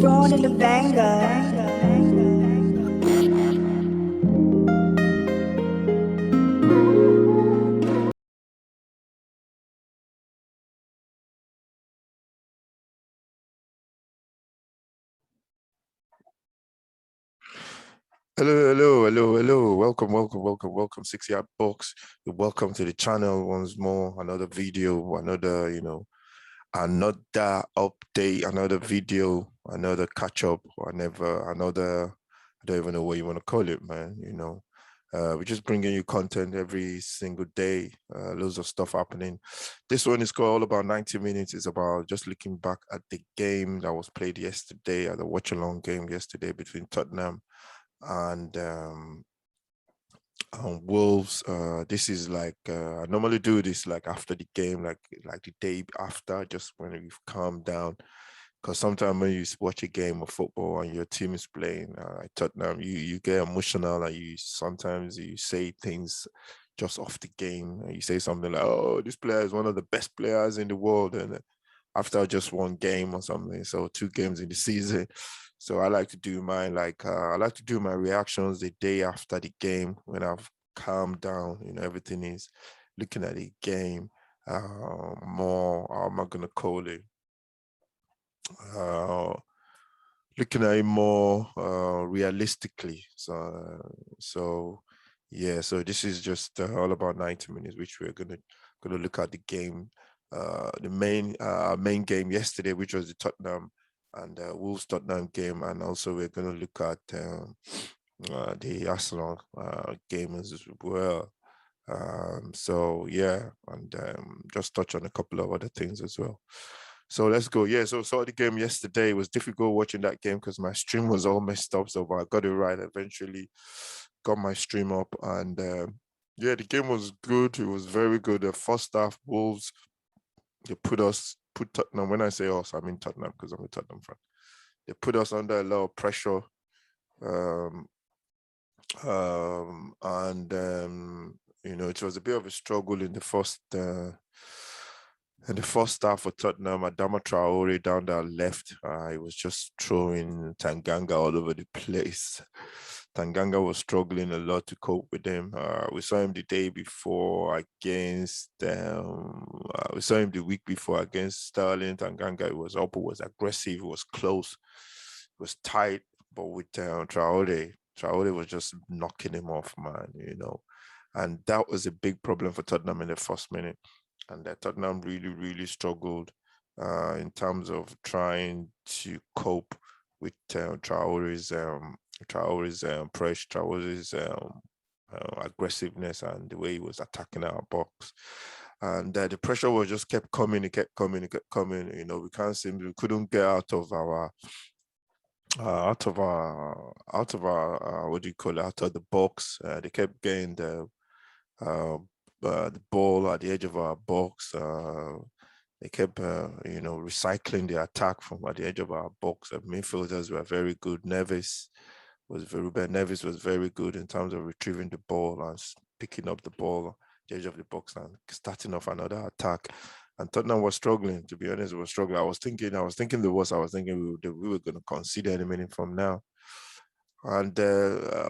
Rolling the banger. Hello. Welcome. 6 Yard Box. Welcome to the channel once more. Another video, another update, another video, another catch up, another. I don't even know what you want to call it, man. We're just bringing you content every single day. Loads of stuff happening. This one is called All About 90 Minutes. It's about just looking back at the game that was played yesterday, at the watch-along game yesterday between Tottenham and Wolves. This is like I normally do this like after the game, like the day after, just when we've calmed down. Because sometimes when you watch a game of football and your team is playing, Tottenham, you get emotional and sometimes you say things just off the game. You say something like, "Oh, this player is one of the best players in the world," and after just one game or something, so 2 games in the season. So I like to do mine I like to do my reactions the day after the game when I've calmed down. Everything is looking at the game more. How am I gonna call it? Looking at it more realistically. So yeah. So this is just all about 90 minutes, which we're gonna look at the game, the main game yesterday, which was the Tottenham and Wolves Tottenham game, and also we're gonna look at the Arsenal game as well. So yeah, and just touch on a couple of other things as well. So let's go. Yeah, so saw the game yesterday. It was difficult watching that game because my stream was all messed up. So but I got it right eventually, got my stream up, and yeah, the game was good. It was very good. The first half, Wolves, they put Tottenham. When I say us, I mean Tottenham because I'm a Tottenham fan. They put us under a lot of pressure. And it was a bit of a struggle in the first half for Tottenham. Adama Traore down that left, he was just throwing Tanganga all over the place. Tanganga was struggling a lot to cope with him. We saw him the day before against we saw him the week before against Sterling. Tanganga, it was up, it was aggressive, it was close, it was tight, but with Traore was just knocking him off, man, and that was a big problem for Tottenham in the first minute. And that Tottenham really struggled in terms of trying to cope with Traore's pressure, Traore's aggressiveness, and the way he was attacking our box. And the pressure was just kept coming. It kept coming. We couldn't get out of our what do you call it? Out of the box. They kept getting the ball at the edge of our box. They kept, recycling the attack from at the edge of our box. The midfielders were very good. Ruben Neves was very good in terms of retrieving the ball and picking up the ball at the edge of the box and starting off another attack. And Tottenham was struggling. To be honest, was struggling. I was thinking the worst. I was thinking we were going to concede any minute from now. And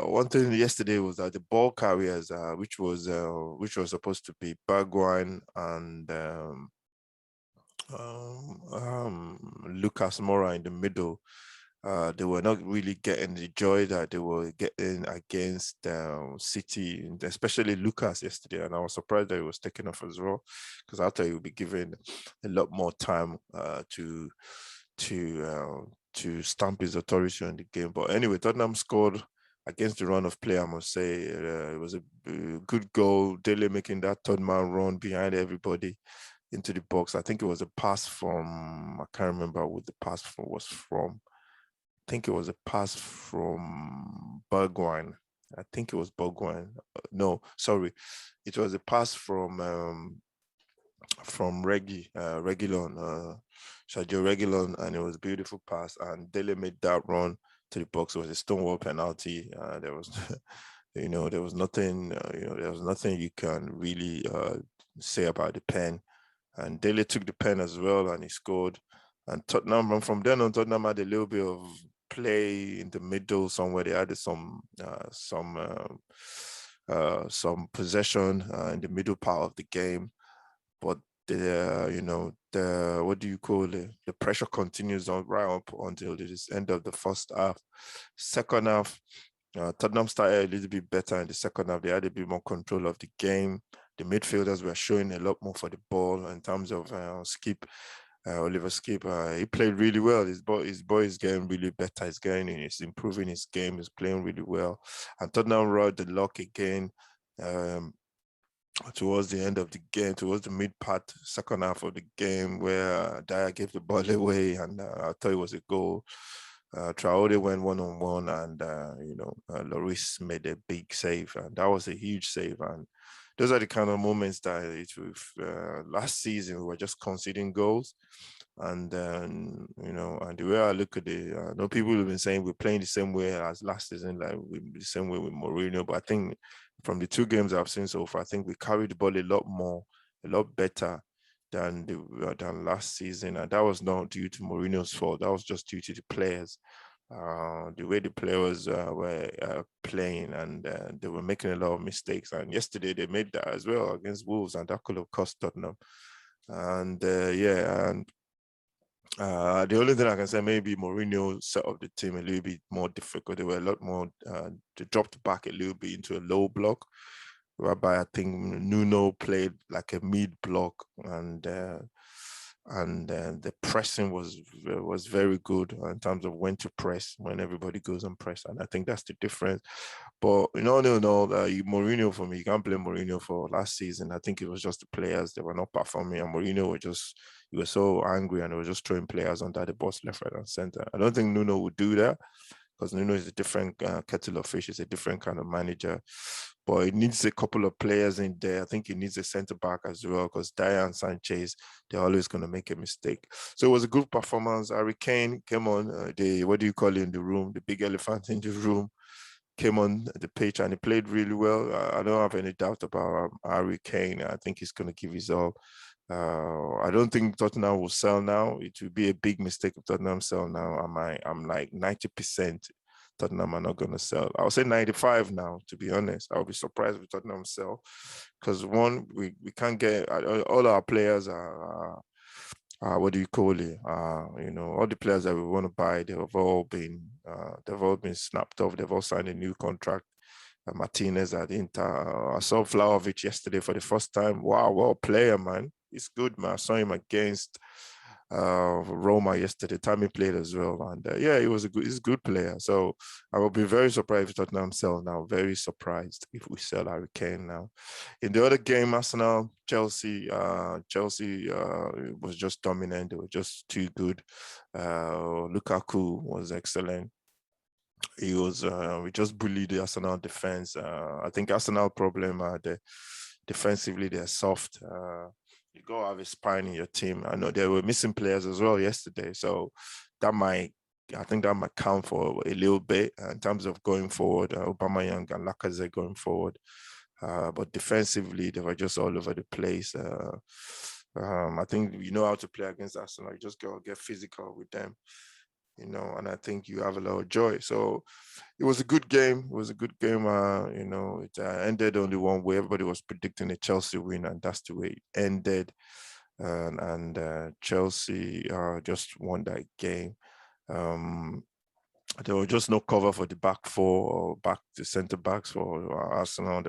one thing yesterday was that the ball carriers, which was supposed to be Bergwijn and Lucas Moura in the middle, they were not really getting the joy that they were getting against City, especially Lucas yesterday. And I was surprised that he was taken off as well, because I thought he would be given a lot more time to stamp his authority on the game. But anyway, Tottenham scored against the run of play, I must say. It was a good goal. Dele making that third man run behind everybody into the box. I think it was a pass from, I can't remember what the pass was from. I think it was a pass from Bergwijn. I think it was Bergwijn. No, sorry. It was a pass from Reguilon, Sergio Reguilon, and it was a beautiful pass. And Dele made that run to the box. It was a stonewall penalty. There was, there was nothing. There was nothing you can really say about the pen. And Dele took the pen as well, and he scored. And Tottenham, and from then on, Tottenham had a little bit of play in the middle somewhere. They had some possession in the middle part of the game, but the what do you call it? The pressure continues on right up until the end of the first half. Second half, Tottenham started a little bit better in the second half. They had a bit more control of the game. The midfielders were showing a lot more for the ball in terms of Skip. Oliver Skip, he played really well. His boy is getting really better. He's improving his game. He's playing really well. And Tottenham rode the luck again. Towards the end of the game, towards the mid part, second half of the game, where Dyer gave the ball away, and I thought it was a goal. Traore went one-on-one, and Lloris made a big save, and that was a huge save. And those are the kind of moments that last season we were just conceding goals. And then, and the way I look at it, I know people have been saying we're playing the same way as last season, like the same way with Mourinho. But I think from the two games I've seen so far, I think we carried the ball a lot more, a lot better than last season. And that was not due to Mourinho's fault. That was just due to the players. The way the players were playing, and they were making a lot of mistakes. And yesterday they made that as well against Wolves, and that could have cost Tottenham. And the only thing I can say, maybe Mourinho set up the team a little bit more difficult. They were a lot more, they dropped back a little bit into a low block, whereby I think Nuno played like a mid block, and the pressing was very good in terms of when to press, when everybody goes and press. And I think that's the difference. But Mourinho, for me, you can't blame Mourinho for last season. I think it was just the players, they were not performing, and Mourinho he was so angry, and he was just throwing players under the bus left, right, and center. I don't think Nuno would do that, because Nuno is a different kettle of fish. He's a different kind of manager. But it needs a couple of players in there. I think he needs a centre back as well, because Dyer and Sanchez, they're always going to make a mistake. So it was a good performance. Harry Kane came on what do you call it in the room? The big elephant in the room came on the pitch, and he played really well. I don't have any doubt about Harry Kane. I think he's going to give his all. I don't think Tottenham will sell now. It will be a big mistake if Tottenham sell now. I'm like 90% Tottenham are not going to sell. I'll say 95 now, to be honest. I'll be surprised if Tottenham sell, because one, we can't get all our players are what do you call it? All the players that we want to buy, they've all been snapped off. They've all signed a new contract. Martinez at Inter. I saw Vlahovic yesterday for the first time. Wow, what a player, man. He's good, man. I saw him against Roma yesterday. Time he played as well. And he's a good player. So I will be very surprised if Tottenham sell now. Very surprised if we sell Harry Kane now. In the other game, Arsenal, Chelsea was just dominant. They were just too good. Lukaku was excellent. He was we just bullied the Arsenal defense. I think Arsenal problem defensively they're soft. You gotta have a spine in your team. I know they were missing players as well yesterday, so I think that might count for a little bit in terms of going forward. Aubameyang and Lacazette going forward, but defensively they were just all over the place. I think you know how to play against Arsenal. You just gotta get physical with them. And I think you have a lot of joy. So it was a good game. It was a good game. It ended only one way. Everybody was predicting a Chelsea win, and that's the way it ended. And Chelsea just won that game. There was just no cover for the back four or the centre backs for Arsenal.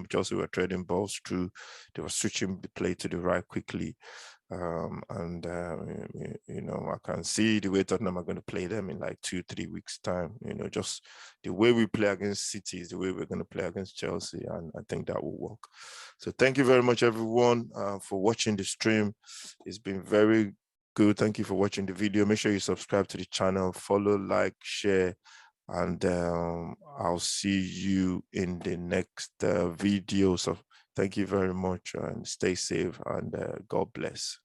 Chelsea were trading balls through. They were switching the play to the right quickly. I can see the way Tottenham are going to play them in like 2-3 weeks' time. Just the way we play against City is the way we're going to play against Chelsea, and I think that will work. So thank you very much, everyone, for watching the stream. It's been very good. Thank you for watching the video. Make sure you subscribe to the channel, follow, like, share, and I'll see you in the next video. So thank you very much, and stay safe, and God bless.